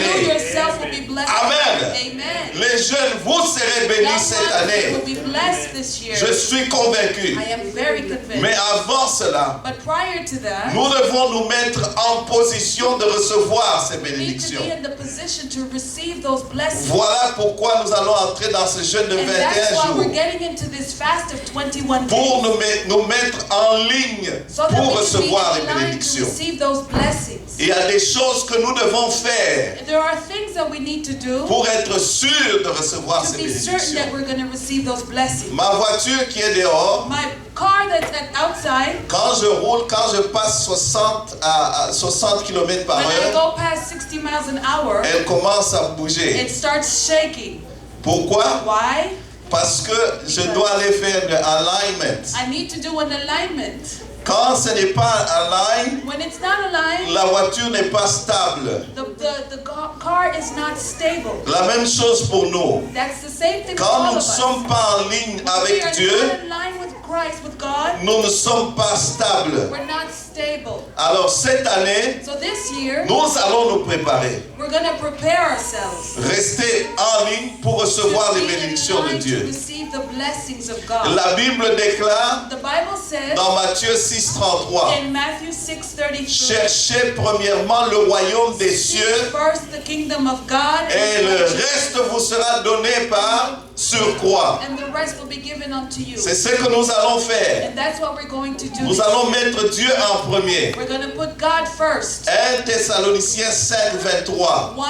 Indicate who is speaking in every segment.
Speaker 1: année.
Speaker 2: You yourself will be blessed.
Speaker 1: Amen.
Speaker 2: Amen.
Speaker 1: Les jeunes, vous serez bénis cette année.
Speaker 2: Will be blessed this year.
Speaker 1: Je suis convaincu.
Speaker 2: I am very convinced.
Speaker 1: Mais avant cela,
Speaker 2: But prior to that,
Speaker 1: nous devons nous mettre en position de recevoir ces
Speaker 2: we need to
Speaker 1: bénédictions.
Speaker 2: be in the position to receive those blessings.
Speaker 1: Voilà pourquoi nous allons entrer dans ce jeûne de
Speaker 2: And that's
Speaker 1: 21
Speaker 2: why
Speaker 1: jours
Speaker 2: we're getting into this fast of 21
Speaker 1: pour
Speaker 2: days.
Speaker 1: nous mettre en ligne
Speaker 2: So that
Speaker 1: pour
Speaker 2: we can
Speaker 1: recevoir
Speaker 2: be
Speaker 1: les
Speaker 2: in line to
Speaker 1: bénédictions.
Speaker 2: receive those blessings.
Speaker 1: Il y a des choses que nous devons faire
Speaker 2: There are things that we need to do
Speaker 1: pour être sûr de recevoir
Speaker 2: to
Speaker 1: ces
Speaker 2: be certain
Speaker 1: bénédictions.
Speaker 2: that we're going to receive those blessings.
Speaker 1: Ma voiture qui est dehors,
Speaker 2: My car that's outside,
Speaker 1: quand je roule, quand je passe 60 km par
Speaker 2: when I
Speaker 1: heure,
Speaker 2: go past 60 miles an hour,
Speaker 1: elle commence à bouger.
Speaker 2: it starts shaking.
Speaker 1: Pourquoi?
Speaker 2: Why?
Speaker 1: Parce que je dois aller faire de alignment.
Speaker 2: I need to do an alignment.
Speaker 1: Quand ce n'est pas align,
Speaker 2: When it's not aligned,
Speaker 1: la voiture n'est pas stable.
Speaker 2: the car is not stable.
Speaker 1: La même chose pour nous.
Speaker 2: That's the same thing for
Speaker 1: Quand
Speaker 2: all
Speaker 1: nous
Speaker 2: of
Speaker 1: ne
Speaker 2: us.
Speaker 1: sommes pas en ligne
Speaker 2: When we
Speaker 1: avec
Speaker 2: are
Speaker 1: Dieu,
Speaker 2: not in line with Christ, with God,
Speaker 1: nous ne sommes pas stables.
Speaker 2: we're not stable.
Speaker 1: Alors cette année,
Speaker 2: So this year,
Speaker 1: nous allons nous préparer.
Speaker 2: we're going to prepare ourselves
Speaker 1: Rester en ligne pour recevoir
Speaker 2: to
Speaker 1: les
Speaker 2: be in
Speaker 1: bénédictions de
Speaker 2: line to
Speaker 1: Dieu.
Speaker 2: receive the blessings of God.
Speaker 1: La Bible déclare
Speaker 2: The Bible says
Speaker 1: dans Matthieu 6,33,
Speaker 2: in Matthew 6:33,
Speaker 1: cherchez premièrement le royaume des
Speaker 2: seek
Speaker 1: cieux
Speaker 2: first the kingdom of God,
Speaker 1: et le
Speaker 2: and
Speaker 1: reste vous sera donné par surcroît.
Speaker 2: the rest will be given unto you.
Speaker 1: C'est ce que nous allons faire.
Speaker 2: And that's what we're going to do.
Speaker 1: Nous allons mettre Dieu en premier.
Speaker 2: We're going to put God first.
Speaker 1: 1 Thessaloniciens 5,23
Speaker 2: 1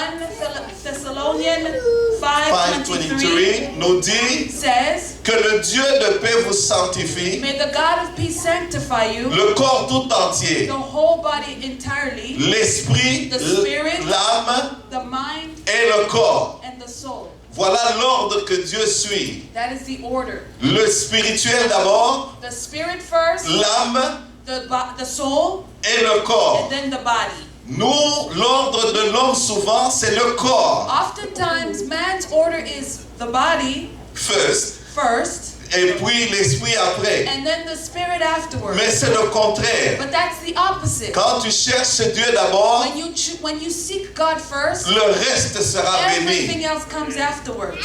Speaker 2: Thessalonians 5:23
Speaker 1: 5,23 nous dit
Speaker 2: says,
Speaker 1: que le Dieu de paix vous sanctifie,
Speaker 2: may the God of peace sanctify you,
Speaker 1: le corps tout entier,
Speaker 2: the whole body entirely,
Speaker 1: l'esprit,
Speaker 2: the spirit,
Speaker 1: l'âme
Speaker 2: the mind,
Speaker 1: et le corps.
Speaker 2: and the soul.
Speaker 1: Voilà l'ordre que Dieu suit.
Speaker 2: That is the order.
Speaker 1: Le spirituel d'abord,
Speaker 2: The spirit first,
Speaker 1: l'âme
Speaker 2: the soul,
Speaker 1: et le corps.
Speaker 2: and then the body.
Speaker 1: Nous, l'ordre de l'homme souvent, c'est le corps
Speaker 2: Oftentimes, man's order is the body
Speaker 1: first
Speaker 2: first,
Speaker 1: et puis l'esprit après.
Speaker 2: and then the spirit afterwards.
Speaker 1: Mais c'est le contraire.
Speaker 2: But that's the opposite.
Speaker 1: Quand tu cherches Dieu d'abord,
Speaker 2: When you seek God first,
Speaker 1: le reste sera béni.
Speaker 2: everything else comes afterwards.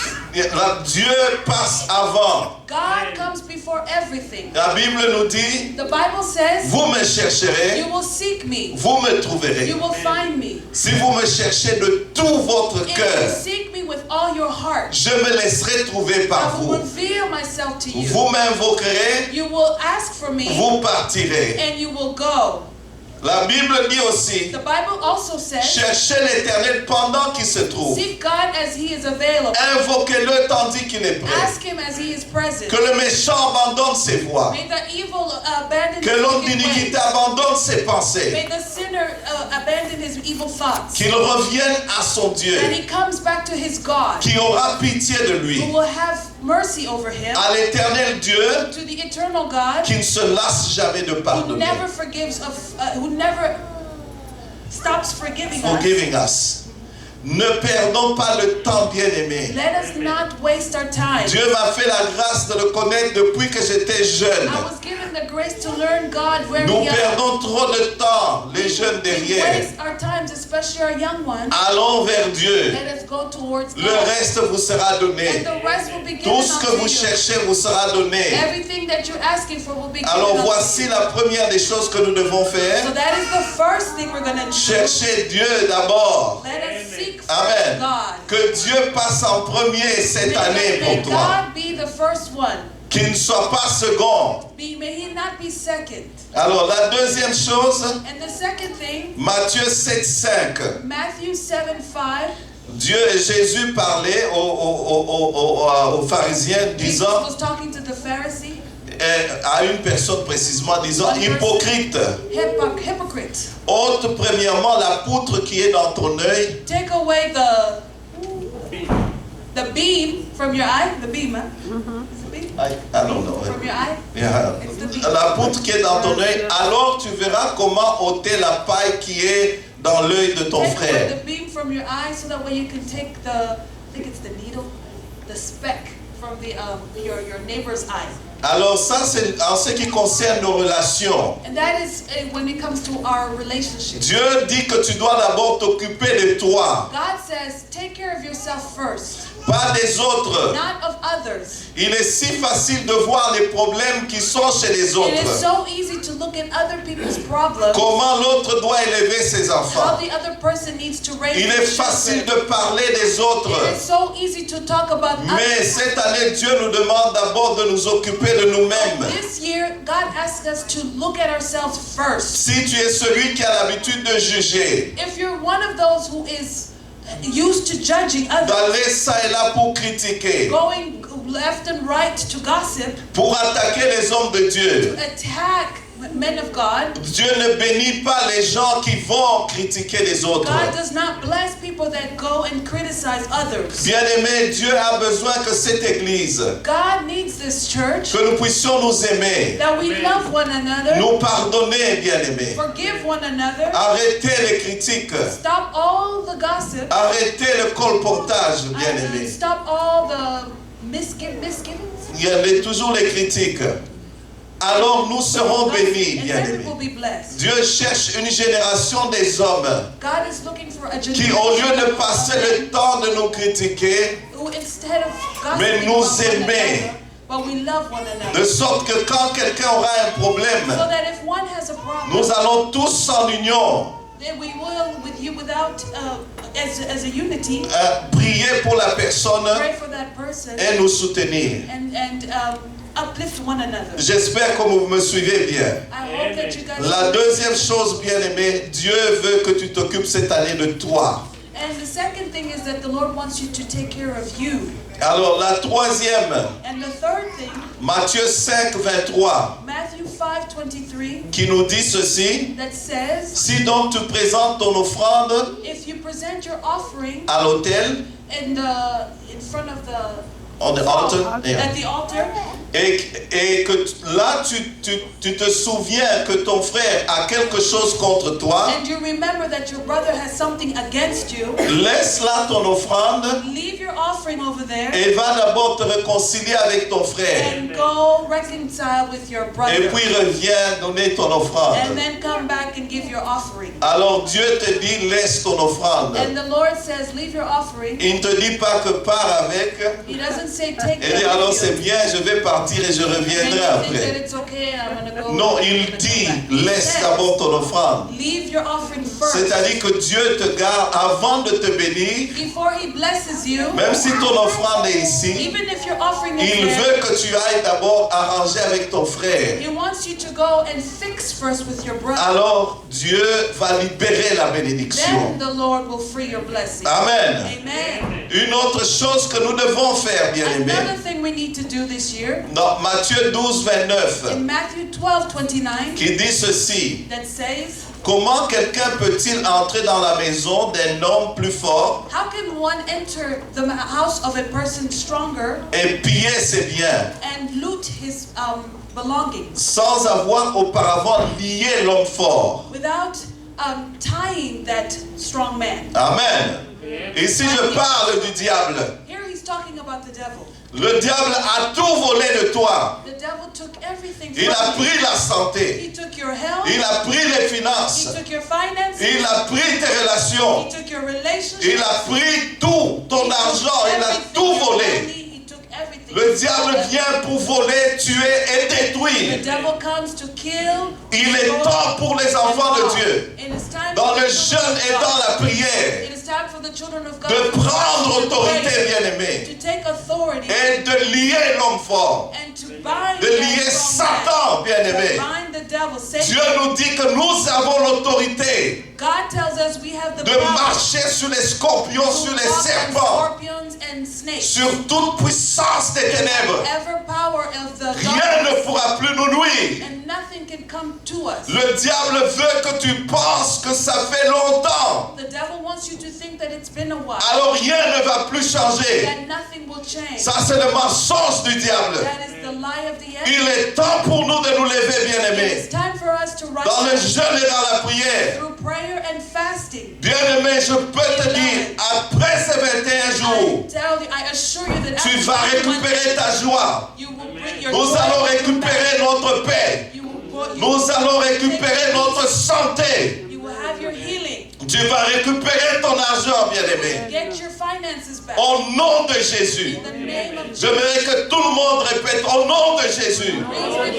Speaker 1: Dieu passe avant.
Speaker 2: God comes before everything.
Speaker 1: La Bible nous dit,
Speaker 2: The Bible says,
Speaker 1: vous me chercherez,
Speaker 2: you will seek me,
Speaker 1: vous me trouverez.
Speaker 2: you will find me.
Speaker 1: Si vous me cherchez de tout votre
Speaker 2: If you
Speaker 1: cœur,
Speaker 2: seek me with all your heart,
Speaker 1: je me laisserai trouver par
Speaker 2: I will
Speaker 1: vous.
Speaker 2: reveal myself to you.
Speaker 1: Vous m'invoquerez,
Speaker 2: You will ask for me,
Speaker 1: vous partirez.
Speaker 2: and you will go.
Speaker 1: La Bible dit aussi,
Speaker 2: The Bible also says,
Speaker 1: cherchez l'Éternel pendant qu'il se trouve.
Speaker 2: seek God as He is available.
Speaker 1: Invoquez-le tandis qu'il est prêt.
Speaker 2: Ask Him as He is present.
Speaker 1: Que le méchant abandonne ses voies.
Speaker 2: May the evil abandon
Speaker 1: Que
Speaker 2: his
Speaker 1: l'homme
Speaker 2: wicked
Speaker 1: d'iniquité
Speaker 2: ways.
Speaker 1: abandonne ses pensées.
Speaker 2: May the sinner abandon his evil thoughts.
Speaker 1: Qu'il revienne à son Dieu,
Speaker 2: And he comes back to his God,
Speaker 1: qui aura pitié de
Speaker 2: who
Speaker 1: lui.
Speaker 2: will have mercy over him,
Speaker 1: À l'Éternel Dieu,
Speaker 2: to the eternal God,
Speaker 1: qui ne se lasse jamais de
Speaker 2: who
Speaker 1: pardonner.
Speaker 2: never forgives, who never stops forgiving us.
Speaker 1: Forgiving us. Ne perdons pas le temps, bien-aimé.
Speaker 2: Let us not waste our time.
Speaker 1: Dieu m'a fait la grâce de le connaître depuis que j'étais jeune.
Speaker 2: I was given the grace to learn God very
Speaker 1: Nous
Speaker 2: young.
Speaker 1: perdons trop de temps, les jeunes
Speaker 2: We
Speaker 1: derrière.
Speaker 2: waste our times, especially our young ones.
Speaker 1: Allons vers Dieu.
Speaker 2: Let us go towards
Speaker 1: Le
Speaker 2: God.
Speaker 1: reste vous sera
Speaker 2: And
Speaker 1: donné.
Speaker 2: the rest will be given
Speaker 1: Tout ce que
Speaker 2: unto
Speaker 1: vous
Speaker 2: you.
Speaker 1: cherchez vous sera donné.
Speaker 2: Everything that you're asking for will be given
Speaker 1: Alors
Speaker 2: unto
Speaker 1: voici
Speaker 2: you.
Speaker 1: la première des choses que nous devons
Speaker 2: So
Speaker 1: faire.
Speaker 2: that is the first thing we're going to do.
Speaker 1: Chercher Dieu d'abord.
Speaker 2: Let us seek first
Speaker 1: Amen.
Speaker 2: God.
Speaker 1: Que Dieu passe en premier cette année
Speaker 2: May
Speaker 1: pour toi.
Speaker 2: God be the first one.
Speaker 1: Qu'il ne soit pas second.
Speaker 2: May He not be second.
Speaker 1: Alors la deuxième chose,
Speaker 2: And the second thing,
Speaker 1: Matthieu 7,5.
Speaker 2: Matthew 7:5.
Speaker 1: Dieu et Jésus parlaient aux pharisiens
Speaker 2: Jesus
Speaker 1: disant,
Speaker 2: was talking to the Pharisee.
Speaker 1: à une personne précisément, disant, hypocrite,
Speaker 2: Hypocrite.
Speaker 1: ôte premièrement la poutre qui est dans ton œil.
Speaker 2: Take away the beam from your eye. The beam, huh? Is it beam?
Speaker 1: I don't know.
Speaker 2: From your eye.
Speaker 1: Yeah.
Speaker 2: It's the beam.
Speaker 1: La poutre qui est dans ton œil, alors tu verras comment ôter la paille qui est dans l'œil de ton
Speaker 2: Take away
Speaker 1: frère.
Speaker 2: the beam from your eye, so that way you can take I think it's the needle, the speck from your neighbor's eye.
Speaker 1: Alors ça, c'est en ce qui concerne nos relations.
Speaker 2: And that is when it comes to our relationship.
Speaker 1: Dieu dit que tu dois d'abord t'occuper de toi.
Speaker 2: God says, take care of yourself first,
Speaker 1: pas des autres.
Speaker 2: not of others.
Speaker 1: Il est si facile de voir les problèmes qui sont chez les
Speaker 2: It is
Speaker 1: autres.
Speaker 2: so easy to look at other people's problems,
Speaker 1: Comment l'autre doit élever ses
Speaker 2: how
Speaker 1: enfants.
Speaker 2: the other person needs to raise
Speaker 1: Il
Speaker 2: their
Speaker 1: est facile
Speaker 2: children.
Speaker 1: de parler des autres.
Speaker 2: It is so easy to talk about
Speaker 1: Mais
Speaker 2: others.
Speaker 1: cette année, Dieu nous demande d'abord de nous occuper de nous-mêmes.
Speaker 2: This year, God asks us to look at ourselves first.
Speaker 1: Si tu es celui qui a l'habitude de juger,
Speaker 2: If you're one of those who is used to judging others,
Speaker 1: d'aller ça et là pour critiquer,
Speaker 2: going left and right to gossip,
Speaker 1: pour attaquer les hommes de Dieu,
Speaker 2: attack men of God,
Speaker 1: Dieu ne bénit pas les gens qui vont critiquer les autres.
Speaker 2: God does not bless people that go and criticize others.
Speaker 1: Bien-aimé, Dieu a besoin que cette église,
Speaker 2: God needs this church,
Speaker 1: que nous puissions nous aimer,
Speaker 2: that we love one another,
Speaker 1: nous pardonner, bien-aimé.
Speaker 2: forgive one another,
Speaker 1: Arrêtez les critiques,
Speaker 2: stop all the gossip,
Speaker 1: arrêtez le colportage,
Speaker 2: and
Speaker 1: bien-aimé.
Speaker 2: stop all the misgivings.
Speaker 1: Il y a toujours les critiques. Alors nous serons bénis,
Speaker 2: And then we
Speaker 1: bien-aimés.
Speaker 2: will be blessed.
Speaker 1: Dieu cherche une génération des hommes
Speaker 2: God is looking for a
Speaker 1: qui,
Speaker 2: generation
Speaker 1: au lieu de
Speaker 2: of
Speaker 1: passer
Speaker 2: men
Speaker 1: le temps de nous critiquer,
Speaker 2: who instead of
Speaker 1: mais
Speaker 2: gossiping
Speaker 1: nous
Speaker 2: about one
Speaker 1: aimer.
Speaker 2: another, but we love one
Speaker 1: de
Speaker 2: another.
Speaker 1: sorte que quand quelqu'un aura un problème,
Speaker 2: So that if one has a problem,
Speaker 1: nous allons tous en union
Speaker 2: then we will, with you, without as a unity,
Speaker 1: prier pour la personne
Speaker 2: pray for that person
Speaker 1: et nous soutenir.
Speaker 2: and uplift one another.
Speaker 1: J'espère que vous me suivez bien.
Speaker 2: I hope that you guys.
Speaker 1: La deuxième chose, bien-aimé, Dieu veut que tu t'occupes cette année de toi.
Speaker 2: And the second thing is that the Lord wants you to take care of you.
Speaker 1: Alors la troisième,
Speaker 2: And the third thing,
Speaker 1: Matthieu 5, 23,
Speaker 2: Matthew 5:23,
Speaker 1: qui nous dit ceci.
Speaker 2: that says,
Speaker 1: Si donc tu présentes ton offrande
Speaker 2: if you present your offering
Speaker 1: à l'autel,
Speaker 2: in front of the
Speaker 1: on the altar,
Speaker 2: at the altar,
Speaker 1: et que là tu te souviens que ton frère a quelque chose contre toi,
Speaker 2: and you remember that your brother has something against you,
Speaker 1: laisse là ton offrande
Speaker 2: leave your offering over there
Speaker 1: et va d'abord te réconcilier avec ton frère.
Speaker 2: and go reconcile with your
Speaker 1: Et
Speaker 2: brother,
Speaker 1: puis reviens donner ton offrande.
Speaker 2: and then come back and give your offering.
Speaker 1: Alors Dieu te dit laisse ton offrande.
Speaker 2: And the Lord says, leave your offering.
Speaker 1: Il ne te dit pas que pars avec.
Speaker 2: He doesn't say take
Speaker 1: Et dit
Speaker 2: it
Speaker 1: alors
Speaker 2: with
Speaker 1: c'est
Speaker 2: you.
Speaker 1: bien, je vais partir et je
Speaker 2: And
Speaker 1: reviendrai
Speaker 2: you think that
Speaker 1: après.
Speaker 2: it's okay, I'm gonna go.
Speaker 1: Non,
Speaker 2: I'm
Speaker 1: il
Speaker 2: gonna
Speaker 1: dit
Speaker 2: come back. He
Speaker 1: laisse
Speaker 2: says,
Speaker 1: d'abord ton offrande.
Speaker 2: leave your offering first.
Speaker 1: C'est-à-dire que Dieu te garde avant de te bénir,
Speaker 2: Before He blesses you,
Speaker 1: même si ton offrande est ici,
Speaker 2: even if your offering is
Speaker 1: il
Speaker 2: there,
Speaker 1: veut que tu ailles d'abord arranger avec ton frère.
Speaker 2: He wants you to go and fix first with your brother.
Speaker 1: Alors Dieu va libérer la
Speaker 2: Then
Speaker 1: bénédiction.
Speaker 2: the Lord will free your blessing.
Speaker 1: Amen.
Speaker 2: Amen.
Speaker 1: Une autre chose que nous devons faire, bien-aimés,
Speaker 2: Another thing we need to do this year,
Speaker 1: dans Matthieu 12, 29,
Speaker 2: in Matthew 12:29,
Speaker 1: qui dit ceci.
Speaker 2: that says,
Speaker 1: Comment quelqu'un peut-il entrer dans la maison d'un homme plus fort
Speaker 2: how can one enter the house of a person stronger
Speaker 1: et piller ses biens
Speaker 2: and loot his belongings
Speaker 1: sans avoir auparavant lié l'homme fort?
Speaker 2: without tying that strong man?
Speaker 1: Amen. Ici, je parle du diable.
Speaker 2: Here he's talking about the devil.
Speaker 1: Le diable a tout volé de toi.
Speaker 2: The devil took everything
Speaker 1: Il a
Speaker 2: from you.
Speaker 1: pris la santé.
Speaker 2: He took your health.
Speaker 1: Il a pris les
Speaker 2: He
Speaker 1: finances.
Speaker 2: took your finances.
Speaker 1: Il a pris tes relations.
Speaker 2: He took your relationships.
Speaker 1: Il a pris tout, ton argent. Il a tout volé.
Speaker 2: He took everything.
Speaker 1: Le diable vient pour voler, tuer et
Speaker 2: The
Speaker 1: détruire.
Speaker 2: devil comes to kill.
Speaker 1: Il est temps pour les enfants de Dieu,
Speaker 2: It is time
Speaker 1: dans
Speaker 2: for
Speaker 1: le
Speaker 2: the children
Speaker 1: jeûne
Speaker 2: of
Speaker 1: et
Speaker 2: God.
Speaker 1: dans la prière,
Speaker 2: It is time for the children of God
Speaker 1: de
Speaker 2: to
Speaker 1: prendre
Speaker 2: pray,
Speaker 1: autorité, bien-aimé,
Speaker 2: to take authority
Speaker 1: et de lier l'homme fort,
Speaker 2: and to bind
Speaker 1: de lier
Speaker 2: that strong
Speaker 1: Satan,
Speaker 2: man,
Speaker 1: bien-aimé.
Speaker 2: to bind the devil.
Speaker 1: Dieu
Speaker 2: Satan.
Speaker 1: nous dit que nous avons l'autorité
Speaker 2: God tells us we have the
Speaker 1: de
Speaker 2: power
Speaker 1: marcher sur les scorpions,
Speaker 2: to
Speaker 1: sur les
Speaker 2: walk on
Speaker 1: serpents,
Speaker 2: scorpions and snakes.
Speaker 1: sur toute puissance des ténèbres.
Speaker 2: Ever power of the
Speaker 1: Rien ne
Speaker 2: darkness,
Speaker 1: pourra plus nous nuire.
Speaker 2: and nothing can come to us.
Speaker 1: Le diable veut que tu penses que ça fait longtemps.
Speaker 2: The devil wants you to think that it's been a while,
Speaker 1: Alors rien ne va plus changer.
Speaker 2: that nothing will change.
Speaker 1: Ça, c'est le mensonge du diable.
Speaker 2: That is the lie of the enemy.
Speaker 1: Il est temps pour nous de nous lever, bien-aimés,
Speaker 2: It's time for us to rise
Speaker 1: dans le
Speaker 2: up
Speaker 1: jeûne et dans la prière.
Speaker 2: through prayer and fasting.
Speaker 1: Bien-aimé, je peux te dire, après ces 21 jours,
Speaker 2: I assure you that
Speaker 1: tu
Speaker 2: after
Speaker 1: vas
Speaker 2: 21
Speaker 1: récupérer ta joie.
Speaker 2: you will bring your
Speaker 1: Nous
Speaker 2: joy
Speaker 1: allons
Speaker 2: will come
Speaker 1: récupérer
Speaker 2: back.
Speaker 1: notre paix.
Speaker 2: You will
Speaker 1: Nous allons récupérer notre santé.
Speaker 2: You will have your healing.
Speaker 1: Tu vas récupérer ton argent, bien-aimé.
Speaker 2: Get your finances back.
Speaker 1: Au nom de Jésus.
Speaker 2: In the name of Jesus.
Speaker 1: J'aimerais que tout le monde répète au nom de Jésus.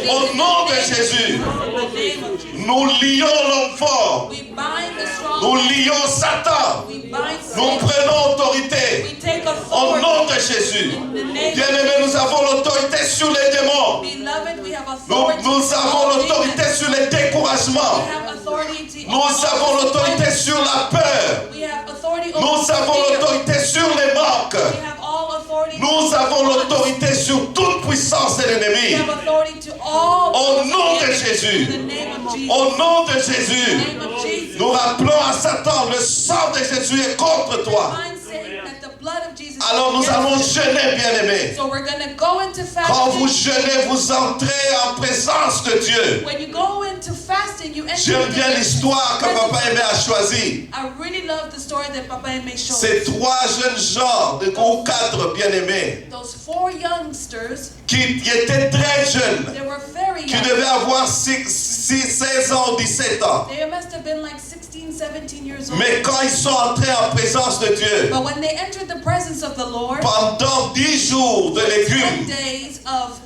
Speaker 1: Au nom de Jésus.
Speaker 2: In the name of Jesus.
Speaker 1: Nous lions l'homme fort.
Speaker 2: We bind the strong
Speaker 1: Nous
Speaker 2: man.
Speaker 1: lions Satan.
Speaker 2: We bind
Speaker 1: Nous
Speaker 2: Satan.
Speaker 1: prenons autorité.
Speaker 2: We take
Speaker 1: Au
Speaker 2: authority.
Speaker 1: nom de Jésus.
Speaker 2: In the name of
Speaker 1: Bien-aimés, nous avons l'autorité sur les démons.
Speaker 2: Beloved, we have
Speaker 1: Nous,
Speaker 2: authority.
Speaker 1: nous avons l'autorité sur les découragements.
Speaker 2: We have authority.
Speaker 1: Nous avons l'autorité sur la peur.
Speaker 2: We have authority over
Speaker 1: Nous avons
Speaker 2: fear.
Speaker 1: l'autorité sur les manques.
Speaker 2: We have all authority.
Speaker 1: Nous avons l'autorité sur toute puissance de
Speaker 2: We
Speaker 1: l'ennemi.
Speaker 2: have authority to all.
Speaker 1: Au nom de
Speaker 2: In
Speaker 1: Jésus.
Speaker 2: the name of Jesus.
Speaker 1: Au nom de
Speaker 2: In the
Speaker 1: Jésus.
Speaker 2: name of Jesus.
Speaker 1: Nous rappelons à Satan, le sang de Jésus est contre toi.
Speaker 2: Remind Satan that the blood of Jesus is
Speaker 1: Alors nous
Speaker 2: against
Speaker 1: allons
Speaker 2: you.
Speaker 1: jeûner, bien-aimés.
Speaker 2: So we're going to go into
Speaker 1: Quand vous
Speaker 2: fasting.
Speaker 1: jeûnez, vous entrez en présence de Dieu.
Speaker 2: When you go into fasting, you enter
Speaker 1: J'aime bien
Speaker 2: into
Speaker 1: l'histoire que
Speaker 2: presence.
Speaker 1: Papa Aimé a choisie.
Speaker 2: I really love the story that Papa Aimé showed.
Speaker 1: Ces trois jeunes gens, ou quatre bien-aimés,
Speaker 2: Those 4 youngsters,
Speaker 1: qui étaient très jeunes,
Speaker 2: they were very
Speaker 1: qui
Speaker 2: young.
Speaker 1: devaient avoir 16 ans ou 17 ans.
Speaker 2: They must have been like 16, 17 years old.
Speaker 1: Mais quand ils sont entrés en présence de Dieu,
Speaker 2: But when they entered the presence of the Lord,
Speaker 1: pendant 10 jours de
Speaker 2: 10
Speaker 1: légumes,
Speaker 2: days of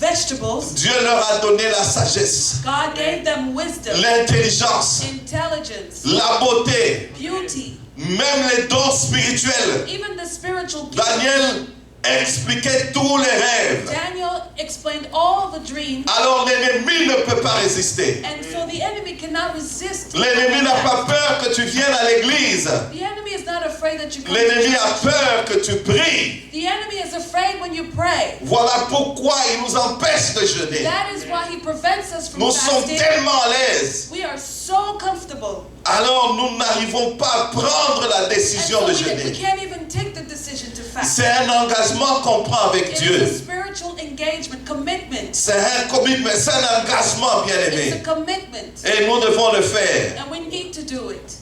Speaker 2: vegetables,
Speaker 1: Dieu leur a donné la sagesse,
Speaker 2: God gave them wisdom,
Speaker 1: l'intelligence,
Speaker 2: intelligence,
Speaker 1: la beauté,
Speaker 2: beauty,
Speaker 1: même les dons spirituels.
Speaker 2: even the spiritual gifts.
Speaker 1: Daniel expliquait tous les rêves.
Speaker 2: Daniel explained all the dreams,
Speaker 1: Alors l'ennemi ne peut pas résister.
Speaker 2: and so the enemy cannot resist.
Speaker 1: L'ennemi n'a pas peur que tu viennes à l'église.
Speaker 2: The enemy is not afraid that you come to
Speaker 1: L'ennemi a
Speaker 2: church.
Speaker 1: peur que tu pries.
Speaker 2: The enemy is afraid when you pray.
Speaker 1: Voilà pourquoi il nous empêche de jeûner.
Speaker 2: That is why he prevents us from
Speaker 1: Nous sommes
Speaker 2: fasting.
Speaker 1: tellement à l'aise.
Speaker 2: We are so comfortable.
Speaker 1: Alors nous n'arrivons pas à prendre la
Speaker 2: And
Speaker 1: décision
Speaker 2: so
Speaker 1: de
Speaker 2: we
Speaker 1: jeûner.
Speaker 2: can't even take the decision to fast.
Speaker 1: C'est un engagement qu'on prend avec
Speaker 2: It is a
Speaker 1: Dieu.
Speaker 2: spiritual engagement, commitment.
Speaker 1: C'est un commitment, c'est un engagement, bien
Speaker 2: It's a
Speaker 1: aimé.
Speaker 2: commitment.
Speaker 1: Et nous devons le faire.
Speaker 2: And we need to do it.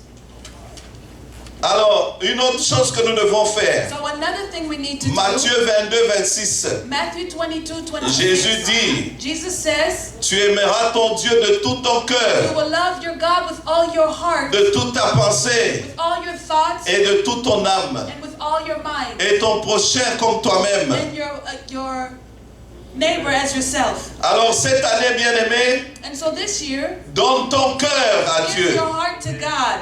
Speaker 1: Alors, une autre chose que nous devons faire.
Speaker 2: So another thing we need to
Speaker 1: Matthieu
Speaker 2: do,
Speaker 1: 22, 26.
Speaker 2: Matthew 22, 26.
Speaker 1: Jésus dit,
Speaker 2: Jesus says,
Speaker 1: tu aimeras ton Dieu de tout ton
Speaker 2: you
Speaker 1: cœur,
Speaker 2: will love your God with all your heart,
Speaker 1: de toute ta pensée
Speaker 2: with all your thoughts,
Speaker 1: et de toute ton âme,
Speaker 2: and with all your mind,
Speaker 1: et ton prochain comme toi-même.
Speaker 2: and your neighbor as yourself.
Speaker 1: Alors cette année, bien-aimé,
Speaker 2: And so this year,
Speaker 1: donne ton cœur à
Speaker 2: give
Speaker 1: Dieu.
Speaker 2: your heart to God.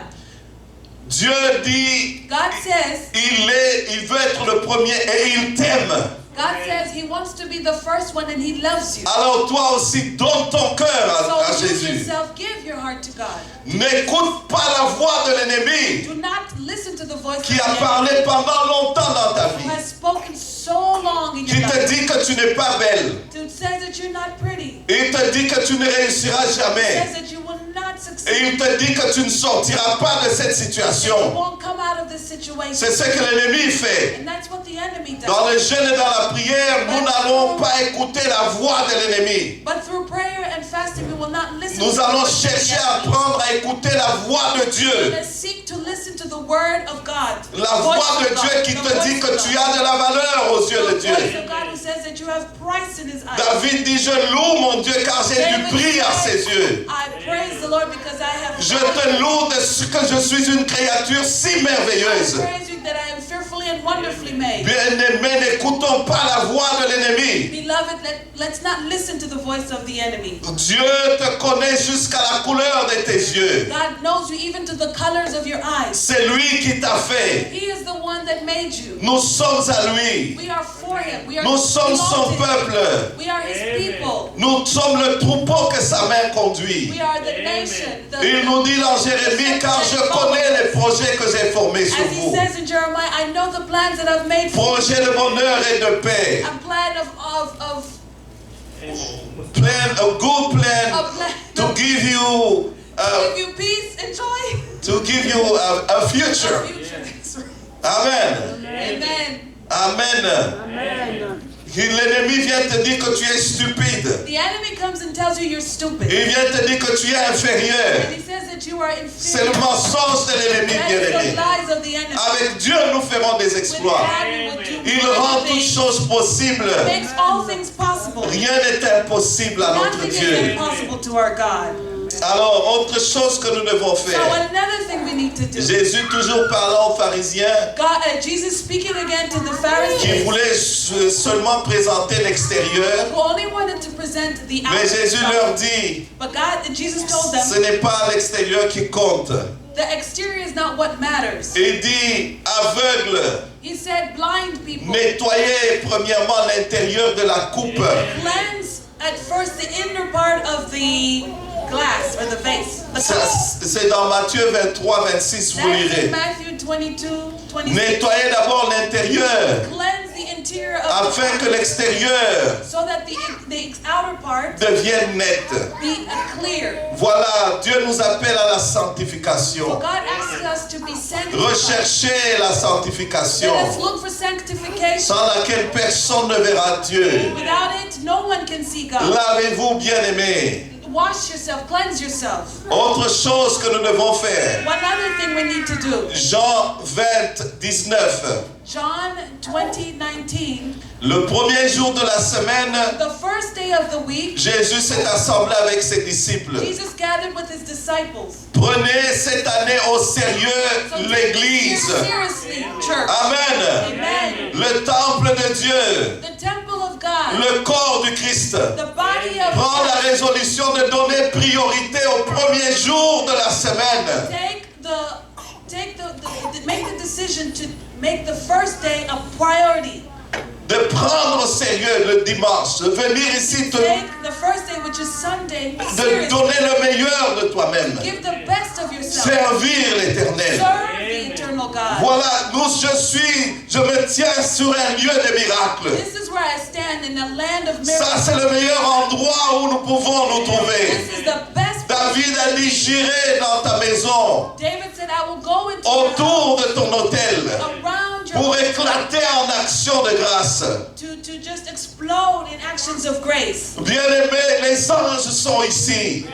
Speaker 1: Dieu dit,
Speaker 2: God says,
Speaker 1: il veut être le premier et il t'aime.
Speaker 2: God says He wants to be the first one and He loves you.
Speaker 1: Alors toi aussi, donne ton cœur à
Speaker 2: So you
Speaker 1: Jésus.
Speaker 2: yourself give your heart to God.
Speaker 1: N'écoute pas la voix de l'ennemi
Speaker 2: Do not listen to the voice
Speaker 1: qui
Speaker 2: of
Speaker 1: a
Speaker 2: the
Speaker 1: parlé
Speaker 2: enemy
Speaker 1: pendant longtemps dans ta
Speaker 2: who
Speaker 1: vie,
Speaker 2: has spoken so long in
Speaker 1: qui
Speaker 2: your
Speaker 1: te
Speaker 2: life.
Speaker 1: dit que tu n'es pas belle,
Speaker 2: Who says that you're not pretty.
Speaker 1: il te dit que tu ne réussiras
Speaker 2: Says
Speaker 1: jamais,
Speaker 2: that you will not
Speaker 1: et
Speaker 2: succeed.
Speaker 1: il te dit que tu ne sortiras pas de cette
Speaker 2: You
Speaker 1: situation.
Speaker 2: won't come out of this situation.
Speaker 1: C'est ce que l'ennemi fait.
Speaker 2: And that's what the enemy
Speaker 1: Dans
Speaker 2: does.
Speaker 1: le jeûne et dans la prière, nous n'allons pas écouter la voix de l'ennemi.
Speaker 2: But through prayer and fasting, we will not listen
Speaker 1: Nous
Speaker 2: to the
Speaker 1: allons
Speaker 2: voice of the
Speaker 1: chercher à
Speaker 2: enemy.
Speaker 1: apprendre à écouter la voix de
Speaker 2: We're
Speaker 1: Dieu.
Speaker 2: going to seek to listen to the word of God.
Speaker 1: La voix de Dieu qui te dit que tu as de la valeur aux yeux de
Speaker 2: The voice
Speaker 1: Dieu.
Speaker 2: of God who says that you have price in His eyes.
Speaker 1: David dit, je loue mon Dieu car j'ai du
Speaker 2: David
Speaker 1: prix à
Speaker 2: says,
Speaker 1: ses yeux.
Speaker 2: I praise the Lord because I have
Speaker 1: Je te loue de ce que je suis une créature si
Speaker 2: I
Speaker 1: merveilleuse.
Speaker 2: praise you that I am fearfully and wonderfully made.
Speaker 1: Bien-aimés, n'écoutons pas la voix de l'ennemi.
Speaker 2: Beloved, let's not listen to the voice of the enemy.
Speaker 1: Dieu te connaît jusqu'à la couleur de tes yeux.
Speaker 2: God knows you even to the colors of your eyes.
Speaker 1: C'est lui qui t'a fait.
Speaker 2: He is the one that made you.
Speaker 1: Nous sommes à lui.
Speaker 2: We are for Him. We are
Speaker 1: Nous sommes son
Speaker 2: belong to Him.
Speaker 1: peuple.
Speaker 2: We are His people.
Speaker 1: Nous sommes le troupeau que sa main conduit.
Speaker 2: We are the nation.
Speaker 1: Il nous dit dans Jérémie, car je connais les projets que j'ai formés sur
Speaker 2: As He
Speaker 1: vous.
Speaker 2: says in Jeremiah, I know the plans that I've made for you.
Speaker 1: Projet de bonheur et de paix.
Speaker 2: A plan of
Speaker 1: Plan, a good plan
Speaker 2: a plan
Speaker 1: to give you,
Speaker 2: give you peace and joy.
Speaker 1: to give you a future.
Speaker 2: A future. That's right.
Speaker 1: Amen.
Speaker 2: Amen.
Speaker 1: Amen. L'ennemi vient te dire que tu es stupide.
Speaker 2: The enemy comes and tells you you're stupid.
Speaker 1: Il vient te dire que tu es inférieur.
Speaker 2: And he says that you are
Speaker 1: C'est le
Speaker 2: inferior.
Speaker 1: mensonge de l'ennemi,
Speaker 2: That is the
Speaker 1: bien-aimé.
Speaker 2: lies of the enemy.
Speaker 1: Avec Dieu, nous ferons des
Speaker 2: With
Speaker 1: exploits.
Speaker 2: God, we will do
Speaker 1: Il rend
Speaker 2: great
Speaker 1: toutes
Speaker 2: things.
Speaker 1: choses possibles.
Speaker 2: Makes all things possible.
Speaker 1: Rien n'est impossible à notre
Speaker 2: Nothing is
Speaker 1: Dieu.
Speaker 2: impossible to our God.
Speaker 1: Alors, autre chose que nous devons
Speaker 2: So
Speaker 1: faire.
Speaker 2: another thing we need to do.
Speaker 1: Jésus toujours parlant aux pharisiens
Speaker 2: Jesus speaking again to the
Speaker 1: qui
Speaker 2: Pharisees
Speaker 1: voulaient seulement présenter l'extérieur.
Speaker 2: who only wanted to present the
Speaker 1: Mais Jésus leur
Speaker 2: outside.
Speaker 1: dit,
Speaker 2: But Jesus told
Speaker 1: ce
Speaker 2: them
Speaker 1: n'est pas l'extérieur qui compte.
Speaker 2: the exterior is not what matters.
Speaker 1: Il dit, aveugle,
Speaker 2: He said, blind people,
Speaker 1: nettoyez premièrement l'intérieur de la coupe.
Speaker 2: cleanse at first the inner part of the glass or the vase. The
Speaker 1: Ça,
Speaker 2: cup.
Speaker 1: c'est dans Matthieu 23, 26, vous
Speaker 2: That's in
Speaker 1: lirez.
Speaker 2: Matthew 22, 26.
Speaker 1: Nettoyez d'abord l'intérieur
Speaker 2: Cleanse the interior of the
Speaker 1: afin que l'extérieur
Speaker 2: so that the outer part
Speaker 1: devienne net.
Speaker 2: be clear.
Speaker 1: Voilà, Dieu nous appelle à la
Speaker 2: So
Speaker 1: sanctification.
Speaker 2: God asks us to be sanctified.
Speaker 1: Recherchez la sanctification
Speaker 2: Let us look for sanctification.
Speaker 1: sans laquelle personne ne verra Dieu.
Speaker 2: Without it, no one can see God.
Speaker 1: Lavez-vous, bien-aimés.
Speaker 2: Wash yourself, cleanse yourself.
Speaker 1: Autre chose que nous devons faire.
Speaker 2: One other thing we need to do.
Speaker 1: Jean 20, 19.
Speaker 2: John 20:19.
Speaker 1: Le premier jour de la semaine,
Speaker 2: The first day of the week,
Speaker 1: Jésus s'est assemblé avec ses disciples.
Speaker 2: Jesus gathered with his disciples.
Speaker 1: Prenez cette année au sérieux
Speaker 2: So take
Speaker 1: l'Église.
Speaker 2: it seriously, church.
Speaker 1: Amen.
Speaker 2: Amen.
Speaker 1: Le temple de Dieu,
Speaker 2: The temple of God,
Speaker 1: le corps du Christ.
Speaker 2: the body of
Speaker 1: Prends la
Speaker 2: God.
Speaker 1: résolution de donner priorité au premier jour de la semaine.
Speaker 2: Make the decision to make the first day a priority.
Speaker 1: De prendre au sérieux le dimanche, de venir ici,
Speaker 2: Take the first day, which is Sunday,
Speaker 1: de
Speaker 2: seriously.
Speaker 1: donner le meilleur de toi-même.
Speaker 2: Give the best of yourself.
Speaker 1: Servir l'Éternel.
Speaker 2: Serve the eternal God.
Speaker 1: Voilà, je me tiens sur un lieu de miracle.
Speaker 2: This is where I stand in a land of
Speaker 1: Ça,
Speaker 2: miracles.
Speaker 1: c'est le meilleur endroit où nous pouvons nous trouver.
Speaker 2: This is the best place.
Speaker 1: David a dit, j'irai dans ta maison,
Speaker 2: David said, I will go into your house,
Speaker 1: autour de ton autel,
Speaker 2: around your
Speaker 1: pour
Speaker 2: house,
Speaker 1: éclater en action de grâce.
Speaker 2: to just explode in actions of grace.
Speaker 1: Bien-aimés, les anges sont ici.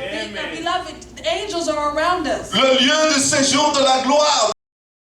Speaker 2: Beloved, the angels are around us.
Speaker 1: Le lieu de séjour de la gloire